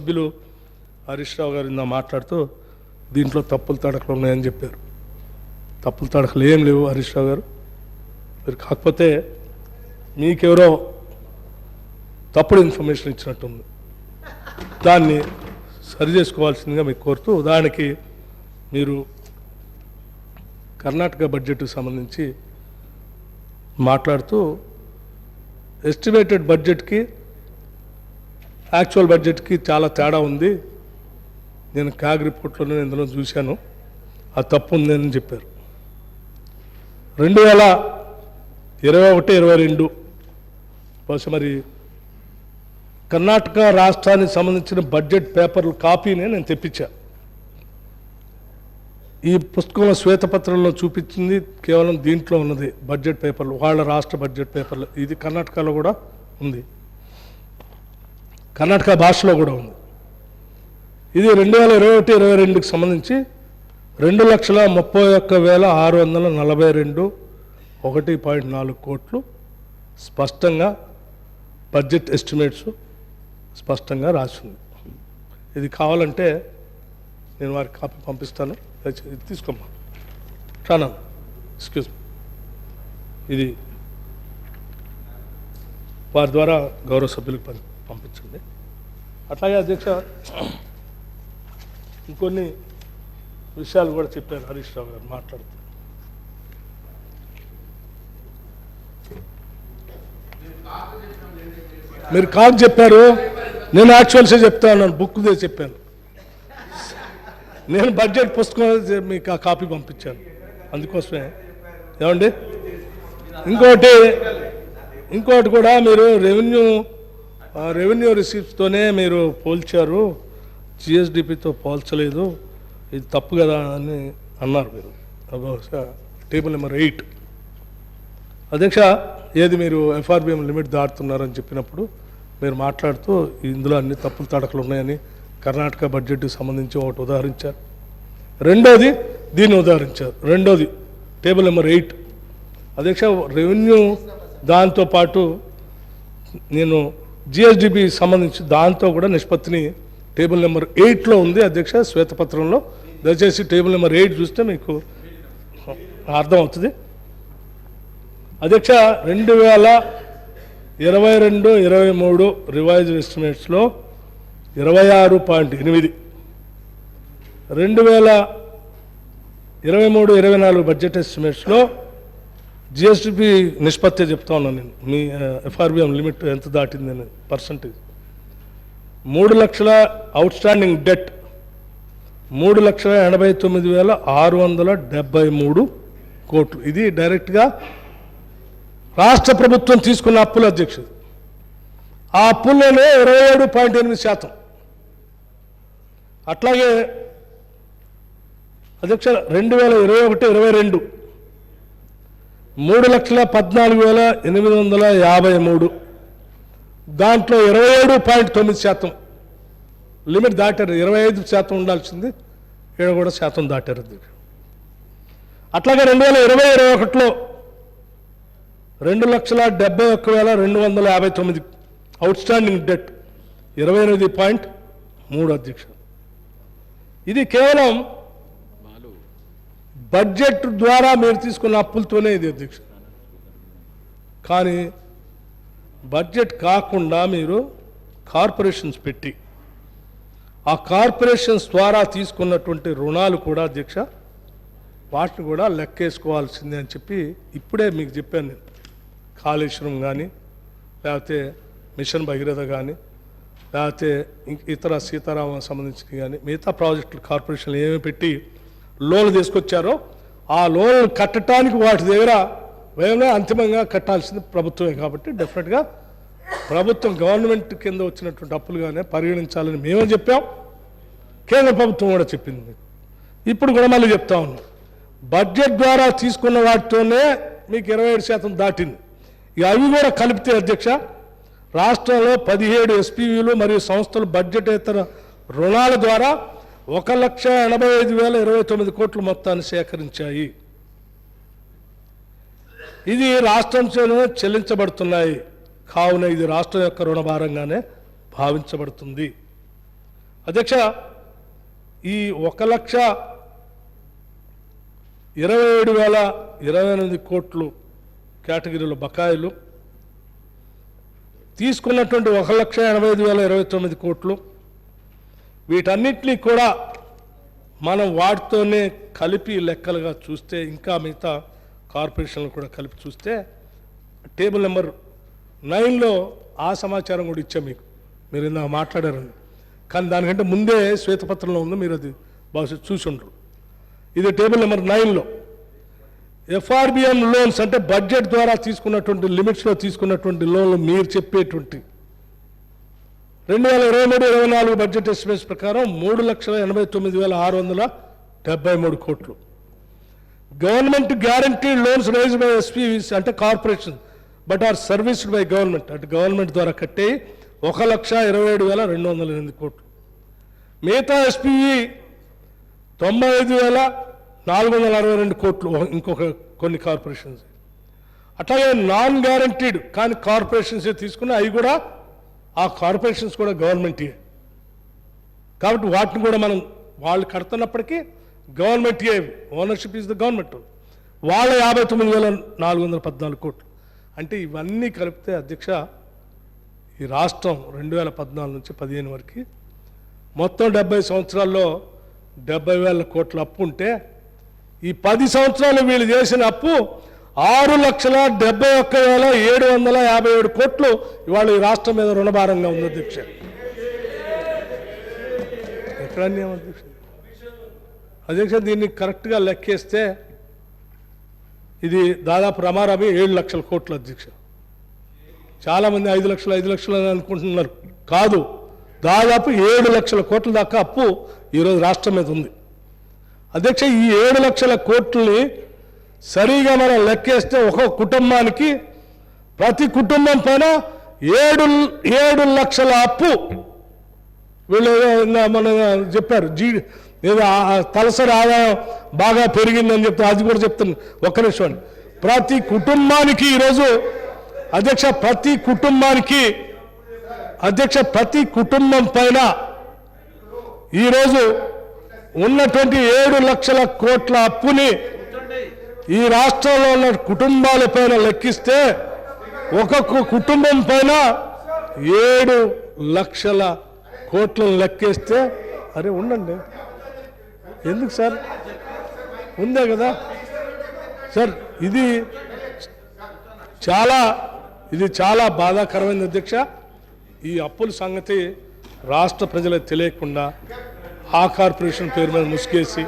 సభ్యులు హరీష్ రావు గారు ఇందా మాట్లాడుతూ దీంట్లో తప్పులు తడకలు ఉన్నాయని చెప్పారు. తప్పులు తడకలు ఏం లేవు హరీష్ రావు గారు. మీరు కాకపోతే మీకెవరో తప్పుడు ఇన్ఫర్మేషన్ ఇచ్చినట్టుంది, దాన్ని సరి చేసుకోవాల్సిందిగా మీకు కోరుతూ, ఉదాహరణకి మీరు కర్ణాటక బడ్జెట్కి సంబంధించి మాట్లాడుతూ ఎస్టిమేటెడ్ బడ్జెట్కి యాక్చువల్ బడ్జెట్కి చాలా తేడా ఉంది, నేను క్యాగ్ రిపోర్ట్లోనే ఇందులో చూశాను, ఆ తప్పు ఉందని చెప్పారు. 2021-22 బహుశా మరి కర్ణాటక రాష్ట్రానికి సంబంధించిన బడ్జెట్ పేపర్ల కాపీనే నేను తెప్పించా. ఈ పుస్తకంలో శ్వేతపత్రంలో చూపించింది కేవలం దీంట్లో ఉన్నది బడ్జెట్ పేపర్లు, వాళ్ళ రాష్ట్ర బడ్జెట్ పేపర్లు. ఇది కర్ణాటకలో కూడా ఉంది, కర్ణాటక భాషలో కూడా ఉంది. ఇది 2021-22కి సంబంధించి 2,31,642 1.4 కోట్లు స్పష్టంగా బడ్జెట్ ఎస్టిమేట్స్ స్పష్టంగా రాసింది. ఇది కావాలంటే నేను వారికి కాపీ పంపిస్తాను, ఇది తీసుకోమ్మా. చాలా ఎక్స్క్యూజ్ మీ, ఇది వారి ద్వారా గౌరవ సభ్యులకు పంపించండి. అట్లాగే అధ్యక్ష ఇంకొన్ని విషయాలు కూడా చెప్పారు హరీష్ రావు గారు మాట్లాడుతూ. మీరు కాదు చెప్పారు, నేను యాక్చువల్సే చెప్తాను, బుక్ చెప్పాను. నేను బడ్జెట్ పుస్తకం మీకు ఆ కాపీ పంపించాను, అందుకోసమే. ఏమండి ఇంకోటి కూడా మీరు రెవెన్యూ రిసీప్స్తోనే మీరు పోల్చారు, జిఎస్డిపితో పోల్చలేదు, ఇది తప్పు కదా అని అన్నారు మీరు. బహుశా టేబుల్ నెంబర్ 8 అధ్యక్ష, ఏది మీరు ఎఫ్ఆర్బిఎం లిమిట్ దాటుతున్నారని చెప్పినప్పుడు మీరు మాట్లాడుతూ ఇందులో అన్ని తప్పులు తడకలు ఉన్నాయని కర్ణాటక బడ్జెట్కి సంబంధించి ఒకటి ఉదాహరించారు, రెండోది దీన్ని ఉదాహరించారు. రెండోది టేబుల్ నెంబర్ 8 అధ్యక్ష, రెవెన్యూ దాంతోపాటు నేను జిఎస్డిపి సంబంధించి దాంతో కూడా నిష్పత్తిని టేబుల్ నెంబర్ 8లో ఉంది అధ్యక్ష, శ్వేతపత్రంలో. దయచేసి టేబుల్ నెంబర్ 8 చూస్తే మీకు అర్థం అవుతుంది. అధ్యక్ష, 2022-23 రివైజ్డ్ ఎస్టిమేట్స్లో 26.8, 2023-24 బడ్జెట్ ఎస్టిమేట్స్లో జిఎస్డిపి నిష్పత్తి చెప్తా ఉన్నాను నేను, మీ ఎఫ్ఆర్బిఎం లిమిట్ ఎంత దాటిందని పర్సంటేజ్. 3 లక్షల అవుట్ స్టాండింగ్ డెట్ 3,89,673 కోట్లు. ఇది డైరెక్ట్గా రాష్ట్ర ప్రభుత్వం తీసుకున్న అప్పులు అధ్యక్షుడు. ఆ అప్పుల్లోనే 27.8%. అట్లాగే అధ్యక్ష 2021-22 3,14,853, దాంట్లో 27.9% లిమిట్ దాటారు. 25% ఉండాల్సింది, 7 కూడా శాతం దాటారు అధ్యక్ష. అట్లాగే 2020-21లో 2,71,259 అవుట్ స్టాండింగ్ డెట్ 28.3 అధ్యక్ష. ఇది కేవలం బడ్జెట్ ద్వారా మీరు తీసుకున్న అప్పులతోనే ఇది అధ్యక్ష. కానీ బడ్జెట్ కాకుండా మీరు కార్పొరేషన్స్ పెట్టి ఆ కార్పొరేషన్స్ ద్వారా తీసుకున్నటువంటి రుణాలు కూడా అధ్యక్ష, వాటిని కూడా లెక్కేసుకోవాల్సిందే అని చెప్పి ఇప్పుడే మీకు చెప్పాను నేను. కాళేశ్వరం కానీ, లేకపోతే మిషన్ భగీరథ కానీ, లేకపోతే ఇతర సీతారామన్ సంబంధించినవి కానీ, మిగతా ప్రాజెక్టులు కార్పొరేషన్లు ఏమి పెట్టి లోన్లు తీసుకొచ్చారో ఆ లోన్లు కట్టడానికి వాటి దగ్గర వేరే అంతిమంగా కట్టాల్సింది ప్రభుత్వమే. కాబట్టి డెఫినెట్గా ప్రభుత్వం గవర్నమెంట్ కింద వచ్చినటువంటి అప్పులుగానే పరిగణించాలని మేము చెప్పాం, కేంద్ర ప్రభుత్వం కూడా చెప్పింది. ఇప్పుడు కూడా మళ్ళీ చెప్తా ఉన్నాం, బడ్జెట్ ద్వారా తీసుకున్న వాటితోనే మీకు 27% దాటింది. ఇక అవి కూడా కలిపితే అధ్యక్ష, రాష్ట్రంలో 17 ఎస్పీవీలు మరియు సంస్థలు బడ్జెటేతర రుణాల ద్వారా 1,85,029 కోట్ల మొత్తాన్ని సేకరించాయి. ఇది రాష్ట్రంలోనే చెల్లించబడుతున్నాయి, కావున ఇది రాష్ట్రం యొక్క రుణభారంగానే భావించబడుతుంది. అధ్యక్ష, ఈ 1,27,028 కోట్లు కేటగిరీలో బకాయిలు, తీసుకున్నటువంటి 1,85,029 కోట్లు, వీటన్నిటినీ కూడా మనం వాటితోనే కలిపి లెక్కలుగా చూస్తే, ఇంకా మిగతా కార్పొరేషన్లు కూడా కలిపి చూస్తే, టేబుల్ నెంబర్ 9లో ఆ సమాచారం కూడా ఇచ్చాం మీకు, మీరు ఇందాక మాట్లాడారండి. కానీ దానికంటే ముందే శ్వేతపత్రంలో ఉంది, మీరు అది బహుశా చూసి ఉండరు. ఇది టేబుల్ నెంబర్ 9లో ఎఫ్ఆర్బిఎం లోన్స్ అంటే బడ్జెట్ ద్వారా తీసుకున్నటువంటి లిమిట్స్లో తీసుకున్నటువంటి లోన్లు మీరు చెప్పేటువంటి 2023-24 బడ్జెట్ ఎస్టిమేట్స్ ప్రకారం 3,89,673 కోట్లు. Government guaranteed loans raise by SPVs అంటే corporation but are serviced by government అంటే గవర్నమెంట్ ద్వారా కట్టే 1,27,208 కోట్లు. మిగతా ఎస్పీవీ 95,462 కోట్లు ఇంకొక కొన్ని కార్పొరేషన్స్. అట్లాగే నాన్ గ్యారంటీడ్ కానీ కార్పొరేషన్స్ తీసుకుని అవి కూడా ఆ కార్పొరేషన్స్ కూడా గవర్నమెంటే కాబట్టి వాటిని కూడా మనం వాళ్ళు కడుతున్నప్పటికీ గవర్నమెంటే, ఓనర్షిప్ ఈజ్ ద గవర్నమెంట్. వాళ్ళ 59,414 కోట్లు. అంటే ఇవన్నీ కలిపితే అధ్యక్ష ఈ రాష్ట్రం 2014 నుంచి 15 వరకు మొత్తం 70 సంవత్సరాల్లో 70,000 కోట్ల అప్పు ఉంటే, ఈ 10 సంవత్సరాలు వీళ్ళు చేసిన అప్పు 6,71,757 కోట్లు ఇవాళ ఈ రాష్ట్రం మీద రుణభారంగా ఉంది అధ్యక్ష. ఎక్కడ అన్యాయం అధ్యక్ష? అధ్యక్ష దీన్ని కరెక్ట్గా లెక్కేస్తే ఇది దాదాపు రమారమి 7 లక్షల కోట్లు అధ్యక్ష. చాలామంది 5 లక్షలు అని అనుకుంటున్నారు, కాదు, దాదాపు 7 లక్షల కోట్ల దాకా అప్పు ఈరోజు రాష్ట్రం మీద ఉంది అధ్యక్ష. ఈ 7 లక్షల కోట్లని సరిగా మనం లెక్కేస్తే ఒక్కొక్క కుటుంబానికి ప్రతి కుటుంబం పైన 7 లక్షల అప్పు. వీళ్ళు మన చెప్పారు ఏదో తలసరి ఆదాయం బాగా పెరిగిందని చెప్తే అది కూడా చెప్తాను, ఒక్క నిమిషం. ప్రతి కుటుంబానికి ఈరోజు అధ్యక్ష ప్రతి కుటుంబం పైన ఈరోజు ఉన్నటువంటి 7 లక్షల కోట్ల అప్పుని ఈ రాష్ట్రంలో ఉన్న కుటుంబాల పైన లెక్కిస్తే ఒక్కొక్క కుటుంబం పైన 7 లక్షల కోట్లను లెక్కేస్తే, అరే ఉండండి, ఎందుకు సార్, ఉందే కదా సార్. ఇది చాలా బాధాకరమైన అధ్యక్ష. ఈ అప్పుల సంగతి రాష్ట్ర ప్రజలకు తెలియకుండా ఆ కార్పొరేషన్ పేరు మీద ముసుగేసి,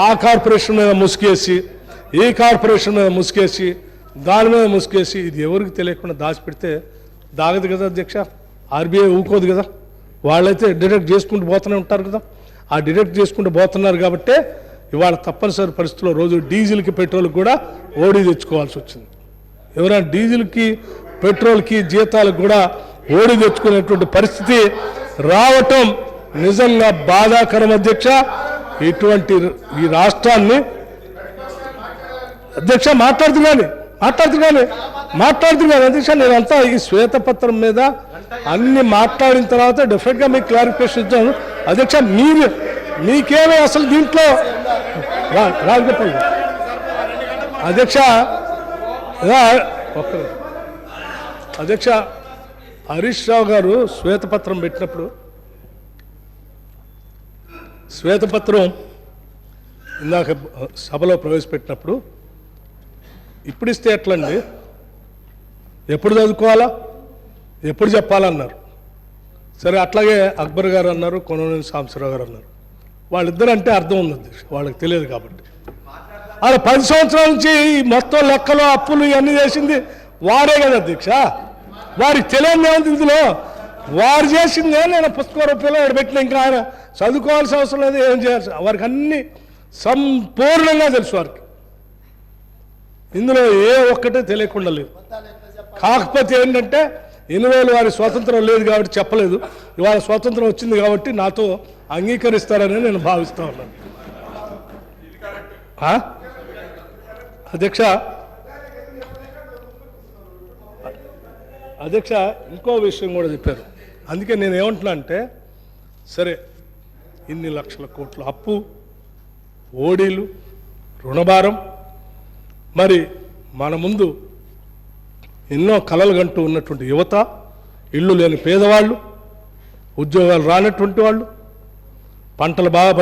ఆ కార్పొరేషన్ మీద ముసుగేసి, ఈ కార్పొరేషన్ మీద ముసుగేసి, దాని మీద ముసుగేసి, ఇది ఎవరికి తెలియకుండా దాచిపెడితే దాగదు కదా అధ్యక్ష. ఆర్బీఐ ఊకోదు కదా, వాళ్ళైతే డిడక్ట్ చేసుకుంటూ పోతూనే ఉంటారు కదా. ఆ డిడక్ట్ చేసుకుంటూ పోతున్నారు కాబట్టే ఇవాళ తప్పనిసరి పరిస్థితుల్లో రోజు డీజిల్కి పెట్రోల్కి కూడా ఓడి తెచ్చుకోవాల్సి వచ్చింది. ఎవరైనా డీజిల్కి పెట్రోల్కి జీతాలకు కూడా ఓడి తెచ్చుకునేటువంటి పరిస్థితి రావటం నిజంగా బాధాకరం అధ్యక్ష. ఇటువంటి ఈ రాష్ట్రాన్ని అధ్యక్ష మాట్లాడుతున్నాను అధ్యక్ష. నేనంతా ఈ శ్వేతపత్రం మీద అన్ని మాట్లాడిన తర్వాత డెఫినెట్గా మీకు క్లారిఫికేషన్ ఇచ్చాను అధ్యక్ష. మీకేమీ అసలు దీంట్లో రాజగోపాల్ అధ్యక్ష అధ్యక్ష హరీష్ రావు గారు శ్వేతపత్రం పెట్టినప్పుడు, శ్వేతపత్రం ఇందాక సభలో ప్రవేశపెట్టినప్పుడు ఇప్పుడు ఇస్తే ఎట్లండి, ఎప్పుడు చదువుకోవాలా, ఎప్పుడు చెప్పాలన్నారు. సరే, అట్లాగే అక్బర్ గారు అన్నారు, కొననేని సాంబశివరావు గారు అన్నారు. వాళ్ళిద్దరు అంటే అర్థం ఉంది అధ్యక్ష, వాళ్ళకి తెలియదు కాబట్టి. అలా 10 సంవత్సరాల నుంచి మొత్తం లెక్కలు అప్పులు ఇవన్నీ చేసింది వారే కదా అధ్యక్ష. వారికి తెలియదు ఏముంది ఇందులో, వారు చేసిందే నేను పుస్తక రూపంలో పెట్టిన, ఇంకా ఆయన చదువుకోవాల్సిన అవసరం లేదు, ఏం చేయాల్సి, వారికి అన్ని సంపూర్ణంగా తెలుసు. వారికి ఇందులో ఏ ఒక్కటే తెలియకుండా లేదు. కాకపోతే ఏంటంటే ఇన్ని రోజులు వారి స్వాతంత్రం లేదు కాబట్టి చెప్పలేదు, ఇవాళ స్వాతంత్రం వచ్చింది కాబట్టి నాతో అంగీకరిస్తారని నేను భావిస్తా ఉన్నాను అధ్యక్ష. ఇంకో విషయం కూడా చెప్పారు, అందుకే నేను ఏమంటున్నా అంటే సరే, ఇన్ని లక్షల కోట్ల అప్పు, ఓడీలు, రుణభారం, మరి మన ముందు ఎన్నో కలలు కంటూ ఉన్నటువంటి యువత, ఇళ్ళు లేని పేదవాళ్ళు, ఉద్యోగాలు రానటువంటి వాళ్ళు, పంటలు బాగా